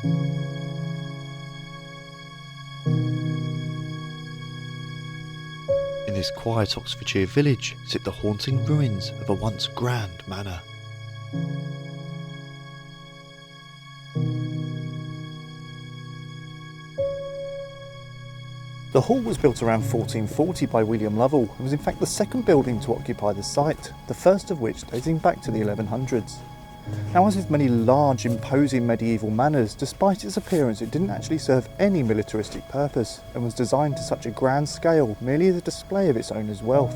In this quiet Oxfordshire village sit the haunting ruins of a once grand manor. The hall was built around 1440 by William Lovell and was in fact the second building to occupy the site, the first of which dating back to the 1100s. Now, as with many large, imposing medieval manors, despite its appearance it didn't actually serve any militaristic purpose and was designed to such a grand scale merely as a display of its owner's wealth.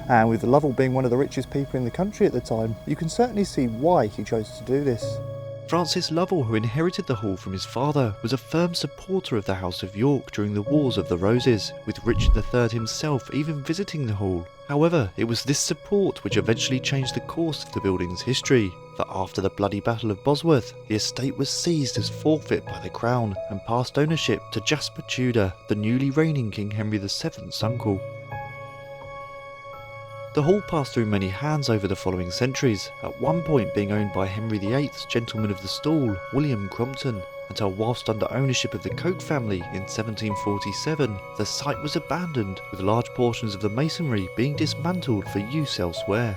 And with Lovell being one of the richest people in the country at the time, you can certainly see why he chose to do this. Francis Lovell, who inherited the hall from his father, was a firm supporter of the House of York during the Wars of the Roses, with Richard III himself even visiting the hall. However, it was this support which eventually changed the course of the building's history, for after the bloody Battle of Bosworth, the estate was seized as forfeit by the Crown and passed ownership to Jasper Tudor, the newly reigning King Henry VII's uncle. The hall passed through many hands over the following centuries, at one point being owned by Henry VIII's Gentleman of the Stall, William Crompton, until whilst under ownership of the Coke family in 1747, the site was abandoned, with large portions of the masonry being dismantled for use elsewhere.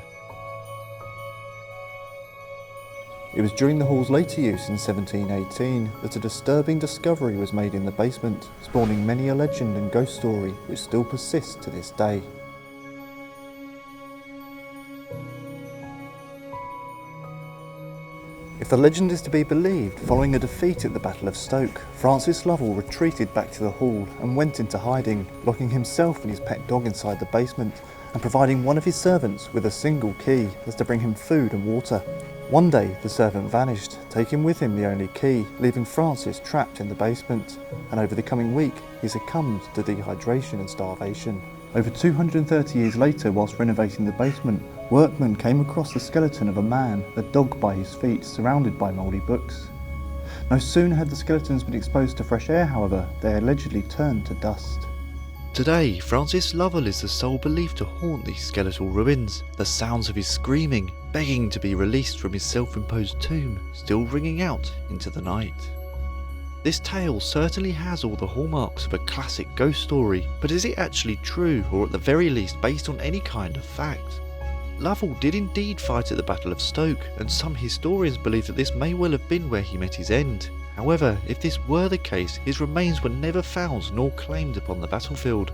It was during the hall's later use in 1718 that a disturbing discovery was made in the basement, spawning many a legend and ghost story which still persists to this day. If the legend is to be believed, following a defeat at the Battle of Stoke, Francis Lovell retreated back to the hall and went into hiding, locking himself and his pet dog inside the basement and providing one of his servants with a single key as to bring him food and water. One day the servant vanished, taking with him the only key, leaving Francis trapped in the basement, and over the coming week he succumbed to dehydration and starvation. Over 230 years later, whilst renovating the basement, workmen came across the skeleton of a man, a dog by his feet, surrounded by mouldy books. No sooner had the skeletons been exposed to fresh air, however, they allegedly turned to dust. Today, Francis Lovell is the sole believed to haunt these skeletal ruins, the sounds of his screaming, begging to be released from his self-imposed tomb, still ringing out into the night. This tale certainly has all the hallmarks of a classic ghost story, but is it actually true, or at the very least based on any kind of fact? Lovell did indeed fight at the Battle of Stoke, and some historians believe that this may well have been where he met his end. However, if this were the case, his remains were never found nor claimed upon the battlefield.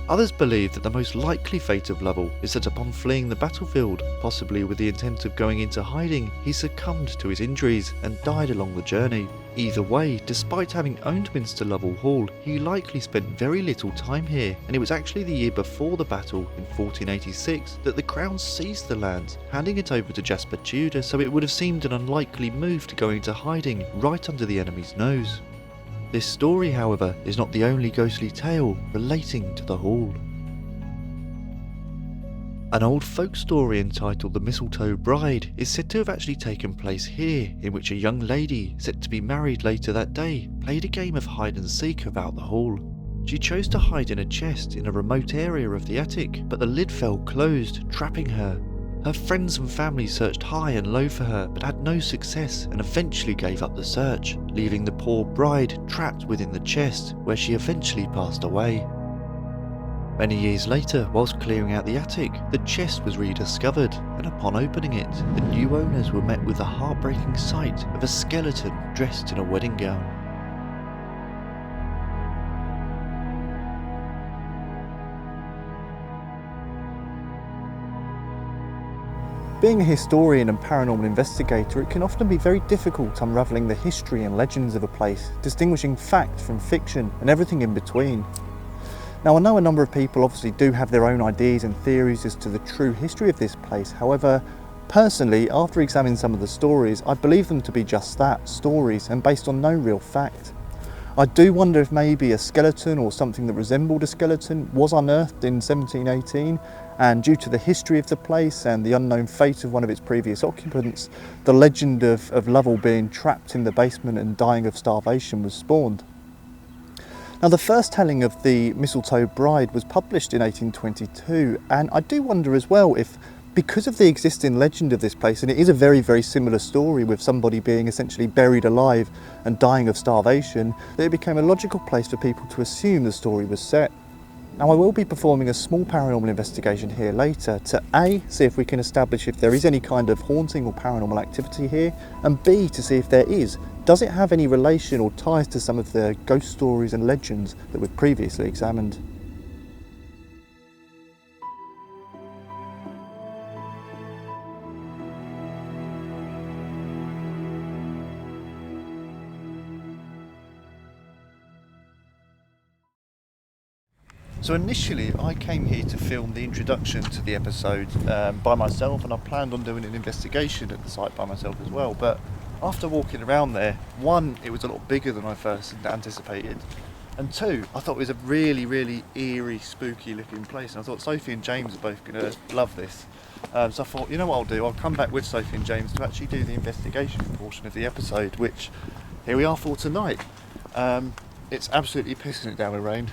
Others believe that the most likely fate of Lovell is that upon fleeing the battlefield, possibly with the intent of going into hiding, he succumbed to his injuries and died along the journey. Either way, despite having owned Minster Lovell Hall, he likely spent very little time here, and it was actually the year before the battle, in 1486, that the Crown seized the land, handing it over to Jasper Tudor, so it would have seemed an unlikely move to go into hiding right under the enemy's nose. This story, however, is not the only ghostly tale relating to the hall. An old folk story entitled The Mistletoe Bride is said to have actually taken place here, in which a young lady, set to be married later that day, played a game of hide and seek about the hall. She chose to hide in a chest in a remote area of the attic, but the lid fell closed, trapping her. Her friends and family searched high and low for her, but had no success and eventually gave up the search, leaving the poor bride trapped within the chest, where she eventually passed away. Many years later, whilst clearing out the attic, the chest was rediscovered, and upon opening it, the new owners were met with the heartbreaking sight of a skeleton dressed in a wedding gown. Being a historian and paranormal investigator, it can often be very difficult unravelling the history and legends of a place, distinguishing fact from fiction and everything in between. Now, I know a number of people obviously do have their own ideas and theories as to the true history of this place. However, personally, after examining some of the stories, I believe them to be just that, stories, and based on no real fact. I do wonder if maybe a skeleton or something that resembled a skeleton was unearthed in 1718, and due to the history of the place and the unknown fate of one of its previous occupants, the legend of Lovell being trapped in the basement and dying of starvation was spawned. Now, the first telling of the Mistletoe Bride was published in 1822, and I do wonder as well if Because of the existing legend of this place, and it is a very, very similar story with somebody being essentially buried alive and dying of starvation, that it became a logical place for people to assume the story was set. Now, I will be performing a small paranormal investigation here later to A, see if we can establish if there is any kind of haunting or paranormal activity here, and B, to see if there is, does it have any relation or ties to some of the ghost stories and legends that we've previously examined. So initially I came here to film the introduction to the episode by myself, and I planned on doing an investigation at the site by myself as well, but after walking around there, one, it was a lot bigger than I first anticipated, and two, I thought it was a really, really eerie, spooky looking place, and I thought Sophie and James are both going to love this. So I thought, you know what I'll do, I'll come back with Sophie and James to actually do the investigation portion of the episode, which here we are for tonight. It's absolutely pissing it down with rain.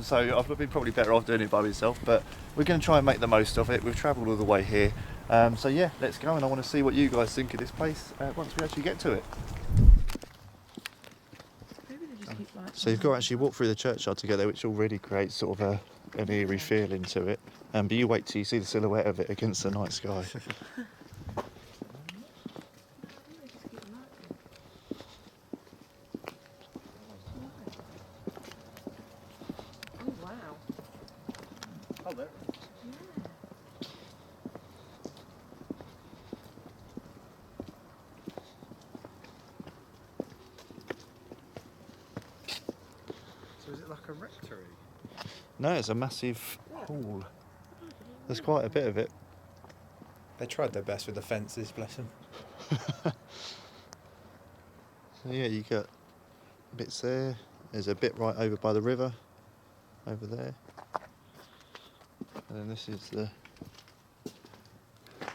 So I've been probably better off doing it by myself, but we're going to try and make the most of it. We've travelled all the way here. So yeah, let's go, and I want to see what you guys think of this place once we actually get to it. So you've got to actually walk through the churchyard together, which already creates sort of an eerie feeling to it. But you wait till you see the silhouette of it against the night sky. A rectory? No, it's a massive hall. There's quite a bit of it. They tried their best with the fences, bless them. So yeah, you got bits there. There's a bit right over by the river, over there. And then this is the... Do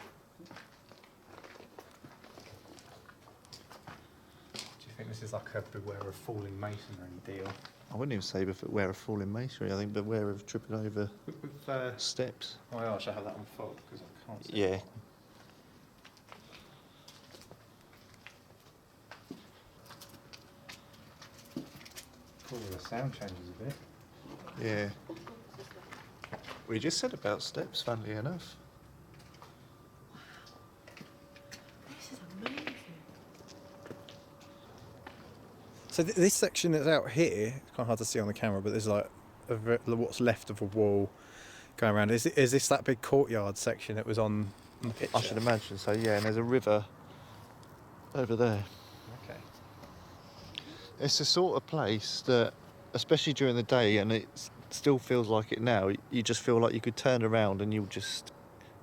you think this is like a beware of falling masonry deal? I wouldn't even say beware of falling masonry, I think beware of tripping over With steps. oh yeah, I should have that on foot because I can't see. Yeah. Oh, the sound changes a bit. Yeah. We just said about steps, funnily enough. This is amazing. So this section that's out here, it's kind of hard to see on the camera, but there's like what's left of a wall going around. Is this that big courtyard section that was on the picture? I should imagine so, yeah, and there's a river over there. Okay. It's the sort of place that, especially during the day, and it still feels like it now, you just feel like you could turn around and you'll just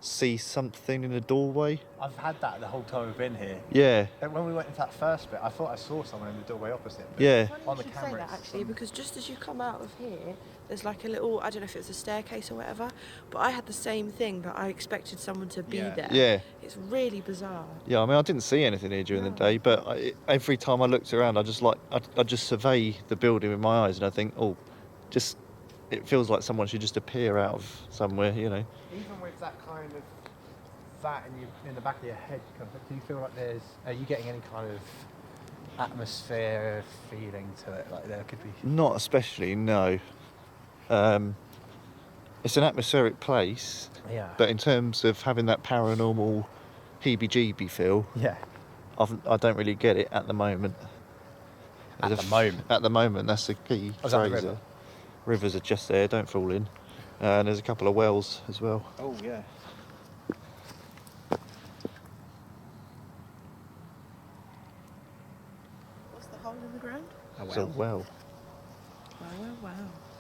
see something in a doorway. I've had that the whole time we've been here. Yeah. And when we went into that first bit, I thought I saw someone in the doorway opposite. But Yeah. on the Say camera, that actually, because just as you come out of here, there's like a little, I don't know if it's a staircase or whatever, but I had the same thing, that I expected someone to be there. Yeah. It's really bizarre. Yeah, I mean, I didn't see anything here during the day, but every time I looked around, I just survey the building with my eyes, and I think, oh, just, it feels like someone should just appear out of somewhere, you know. Even with that kind of that in the back of your head, do you feel like are you getting any kind of atmosphere feeling to it? Like there could be. Not especially, no. It's an atmospheric place, Yeah. but in terms of having that paranormal heebie-jeebie feel, Yeah. I don't really get it at the moment. At the moment? At the moment, that's the key Oh, is that the phrase. river? Rivers are just there, don't fall in. And there's a couple of wells as well. Oh yeah. What's the hole in the ground? It's a well. Wow.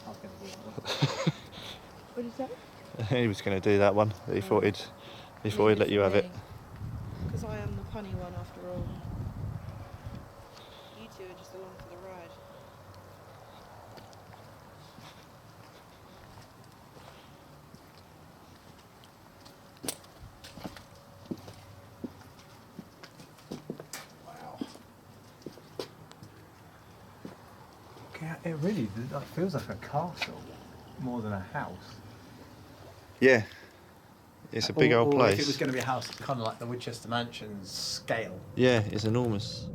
I was going to do What is that? He was going to do that one. He thought he'd let you have it. Because I am the punny one after all. You two are just along for the ride. Wow. Okay, it really feels like a castle more than a house. Yeah. It's a big old Or place. if it was going to be a house, kind of like the Winchester Mansion's scale. Yeah, it's enormous.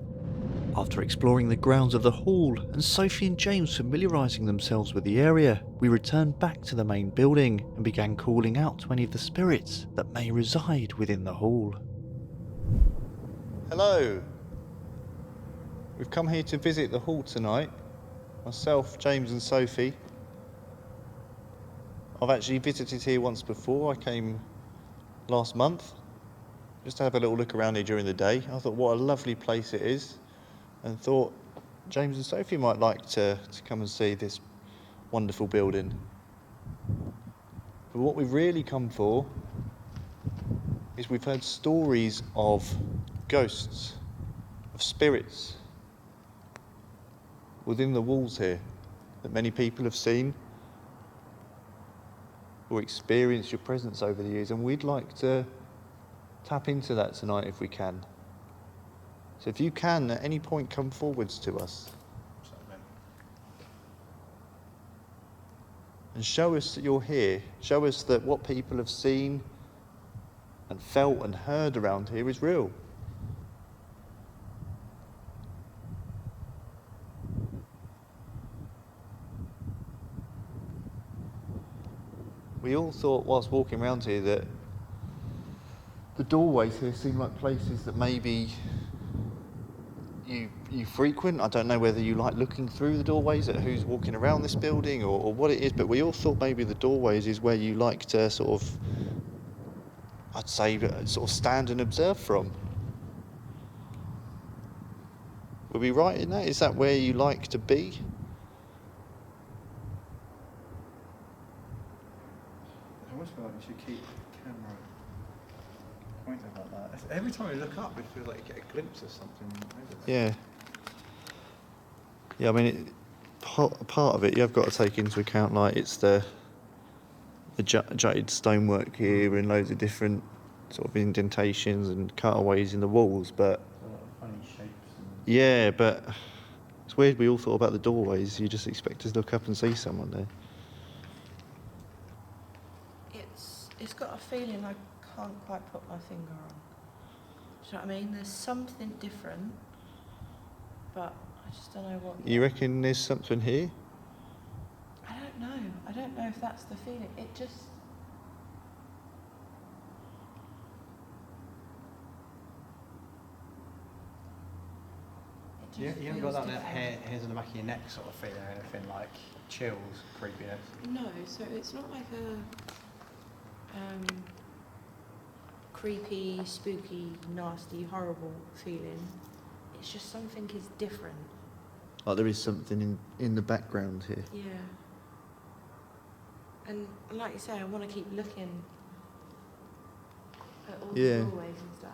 After exploring the grounds of the hall and Sophie and James familiarising themselves with the area, we returned back to the main building and began calling out to any of the spirits that may reside within the hall. Hello. We've come here to visit the hall tonight. Myself, James and Sophie. I've actually visited here once before. I came last month just to have a little look around here during the day. I thought what a lovely place it is, and thought James and Sophie might like to come and see this wonderful building. But what we've really come for is we've heard stories of ghosts, of spirits within the walls here that many people have seen or experienced your presence over the years, and we'd like to tap into that tonight if we can. So if you can at any point come forwards to us and show us that you're here, show us that what people have seen and felt and heard around here is real. We all thought whilst walking around here that the doorways here seem like places that maybe you frequent. I don't know whether you like looking through the doorways at who's walking around this building or what it is, but we all thought maybe the doorways is where you like to sort of, I'd say, sort of stand and observe from. Were we right in that? Is that where you like to be? I almost feel like we should keep the camera pointed like that. Every time we look up, it feels like you get a glimpse of something over there. Yeah. Yeah, I mean, part of it, you've got to take into account, like, it's the jutted stonework here and loads of different sort of indentations and cutaways in the walls, but... A lot of funny shapes. Yeah, but it's weird we all thought about the doorways. You just expect to look up and see someone there. It's got a feeling I can't quite put my finger on. Do you know what I mean? There's something different, but I just don't know what. You reckon there's something here? I don't know. I don't know if that's the feeling. It just. You haven't got that hairs on the back of your neck sort of feeling or anything like chills, creepiness? No, so it's not like a creepy, spooky, nasty, horrible feeling. It's just something is different. Like there is something in the background here. Yeah. And like you say, I want to keep looking at all the doorways and stuff.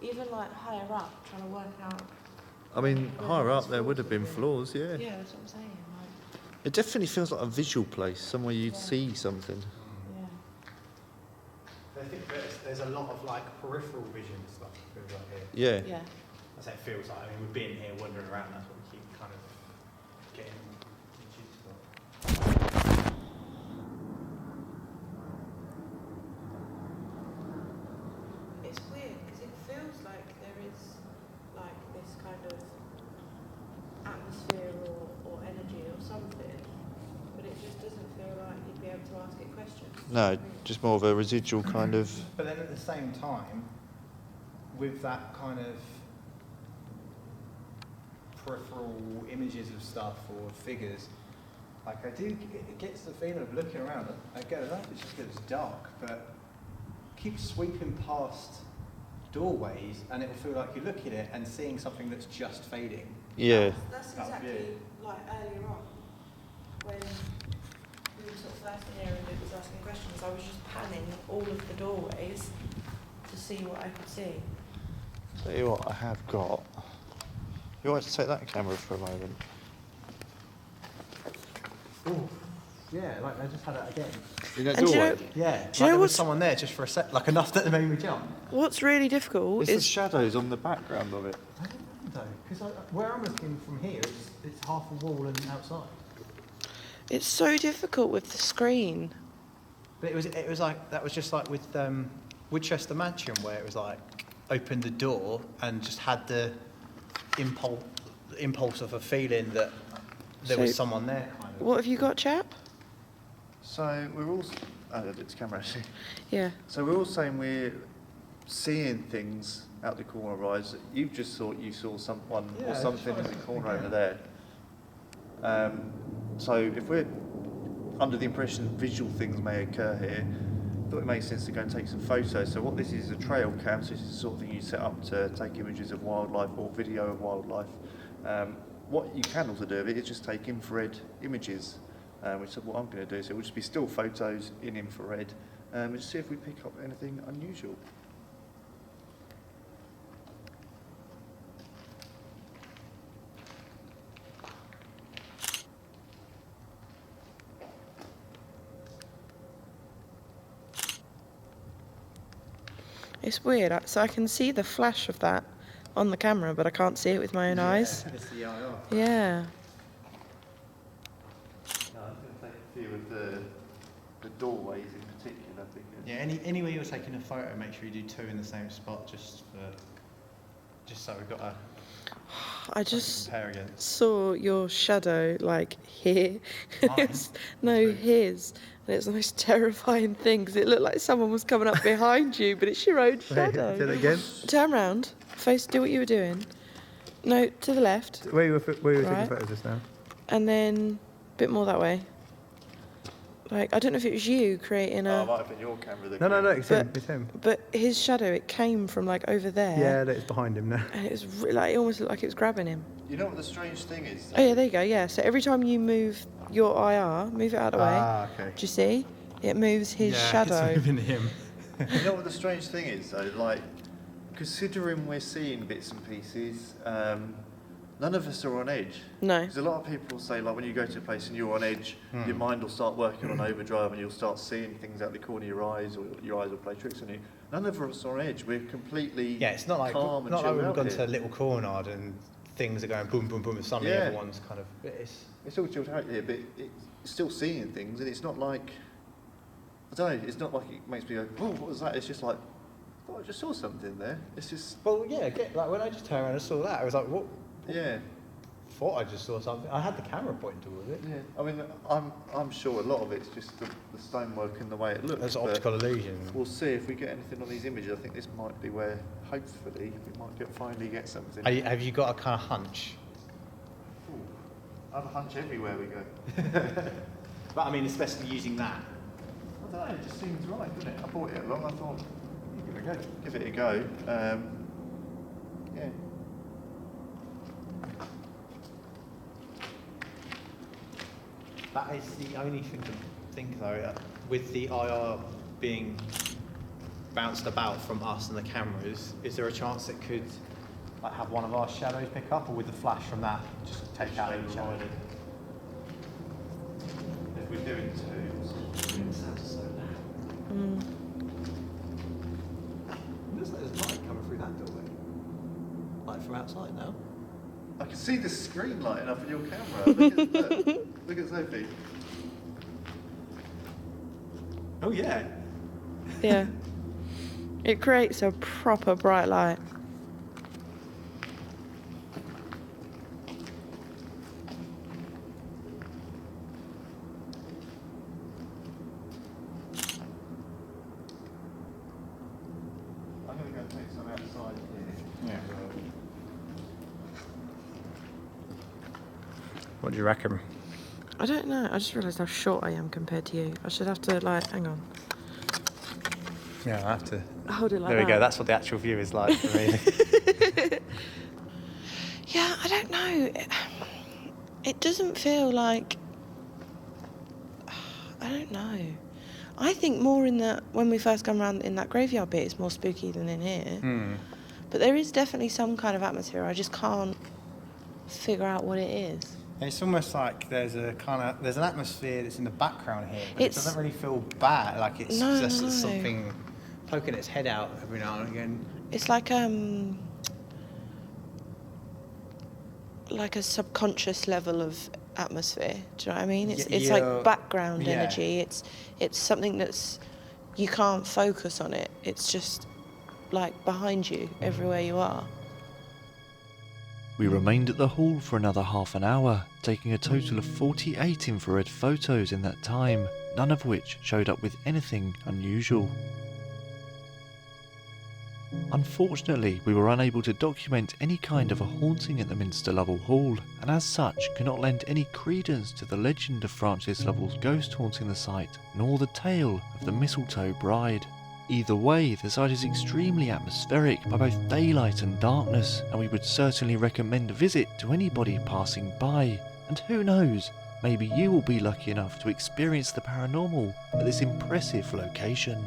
Even like higher up, trying to work out. I mean, higher up there would have been floors, yeah. Yeah, that's what I'm saying. Like, It definitely feels like a visual place, somewhere you'd see something. yeah. I think there's a lot of like peripheral vision stuff that feels like here. Yeah. Yeah. I say it feels like, I mean, we've been here wandering around, that's what we keep kind of getting used to. It's weird because it feels like there is like this kind of atmosphere or energy or something, but it just doesn't feel like you'd be able to ask it questions. No, just more of a residual kind of... But then at the same time, with that kind of peripheral images of stuff or figures, like it gets the feeling of looking around. Again, I don't know if it's just because it's dark, but keep sweeping past doorways and it'll feel like you're looking at it and seeing something that's just fading. Yeah. That's exactly like earlier on when we were sort of first in here and it was asking questions. I was just panning all of the doorways to see what I could see. Tell you what I have got. You want to take that camera for a moment? Oh, yeah, like I just had it again. In that And do you doorway? know- Yeah, Do you like know there was what's- someone there just for a sec, like enough that made me jump. What's really difficult It's the is shadows on the background of it. I don't know though, because where I'm looking from here, it's half a wall and outside. it's so difficult with the screen. But it was like, that was just like with Woodchester Mansion, where it was like, opened the door and just had the impulse of a feeling that there was someone there, kind of. What have you got, chap? So we're all... Oh, it's camera actually. Yeah. So we're all saying we're seeing things out the corner of our eyes. You've just thought you saw someone or something in the corner over there. So if we're under the impression visual things may occur here, I thought it makes sense to go and take some photos. So what this is a trail cam, so this is the sort of thing you set up to take images of wildlife or video of wildlife. What you can also do of it is just take infrared images, which is what I'm going to do. So it will just be still photos in infrared, and just see if we pick up anything unusual. It's weird. So I can see the flash of that on the camera, but I can't see it with my own eyes. It's the IR. Yeah. No, I'm going to take a few of the doorways in particular because... Yeah, anywhere you're taking a photo, make sure you do two in the same spot, just so we've got a I just compare against. saw your shadow like here. Mine? No, his. And it's the most terrifying thing because it looked like someone was coming up behind you, but it's your own shadow. Say that again. Turn round, face, do what you were doing. No, to the left, Where you were Right. taking photos just now? and then a bit more that way. Like, I don't know if it was you creating Oh, it a... might have been your camera. No, it's But- him. It's him. But his shadow, it came from like over there. Yeah, it's behind him now. And it was like, it almost looked like it was grabbing him. You know what the strange thing is? Oh yeah, there you go, yeah. So every time you move your IR, move it out of the way. Okay. Do you see? It moves his Yeah, shadow. it's moving him. You know what the strange thing is though? Like, considering we're seeing bits and pieces, none of us are on edge. No. Because a lot of people say, like, when you go to a place and you're on edge, your mind will start working on overdrive and you'll start seeing things out the corner of your eyes, or your eyes will play tricks on you. None of us are on edge. We're completely Yeah, it's not like calm and not like chilled we've out gone here. to a little corner and things are going boom, boom, boom, and suddenly Yeah. everyone's kind of. It's all chilled out here, but it's still seeing things, and it's not like, I don't know, it's not like it makes me go, oh, what was that? It's just like, I thought I just saw something there. It's just, Well, yeah, like when I just turned around and saw that, I was like, what? yeah. Thought I just saw something. I had the camera pointing towards it. Yeah, I mean, I'm sure a lot of it's just the stonework and the way it looks. That's but optical illusion. We'll see if we get anything on these images. I think this might be where, hopefully, we might finally get something. Have you got a kind of hunch? Ooh, I have a hunch everywhere we go. But I mean, especially using that. I don't know, it just seems right, doesn't it? I bought it along, I thought, give it a go. Give it a go. Yeah. That is the only thing to think though, with the IR being bounced about from us and the cameras, is there a chance it could like have one of our shadows pick up, or with the flash from that just take out each shadow? If we're doing two, It sounds so loud. Mm. It looks like there's light coming through that doorway. Like from outside now. I can see the screen lighting up in your camera. Look at Sophie. Oh yeah. Yeah. It creates a proper bright light. I'm going to go and take some outside here. Yeah. What do you reckon? I don't know. I just realised how short I am compared to you. I should have to like, hang on, Yeah, I have to. hold it like There we that. go. That's what the actual view is like for me. Yeah, I don't know. It doesn't feel like. I don't know. I think more in the when we first come around in that graveyard bit, it's more spooky than in here. But there is definitely some kind of atmosphere. I just can't figure out what it is. It's almost like there's an atmosphere that's in the background here, but It's- it doesn't really feel bad. Like it's No, just no. something poking its head out every now and again. It's like a subconscious level of atmosphere. Do you know what I mean? It's Yeah. like background Yeah. energy. It's something that's, you can't focus on it. It's just like behind you everywhere you are. We remained at the hall for another half an hour, taking a total of 48 infrared photos in that time, none of which showed up with anything unusual. Unfortunately, we were unable to document any kind of a haunting at the Minster Lovell Hall, and as such cannot lend any credence to the legend of Francis Lovell's ghost haunting the site, nor the tale of the mistletoe bride. Either way, the site is extremely atmospheric by both daylight and darkness, and we would certainly recommend a visit to anybody passing by. And who knows, maybe you will be lucky enough to experience the paranormal at this impressive location.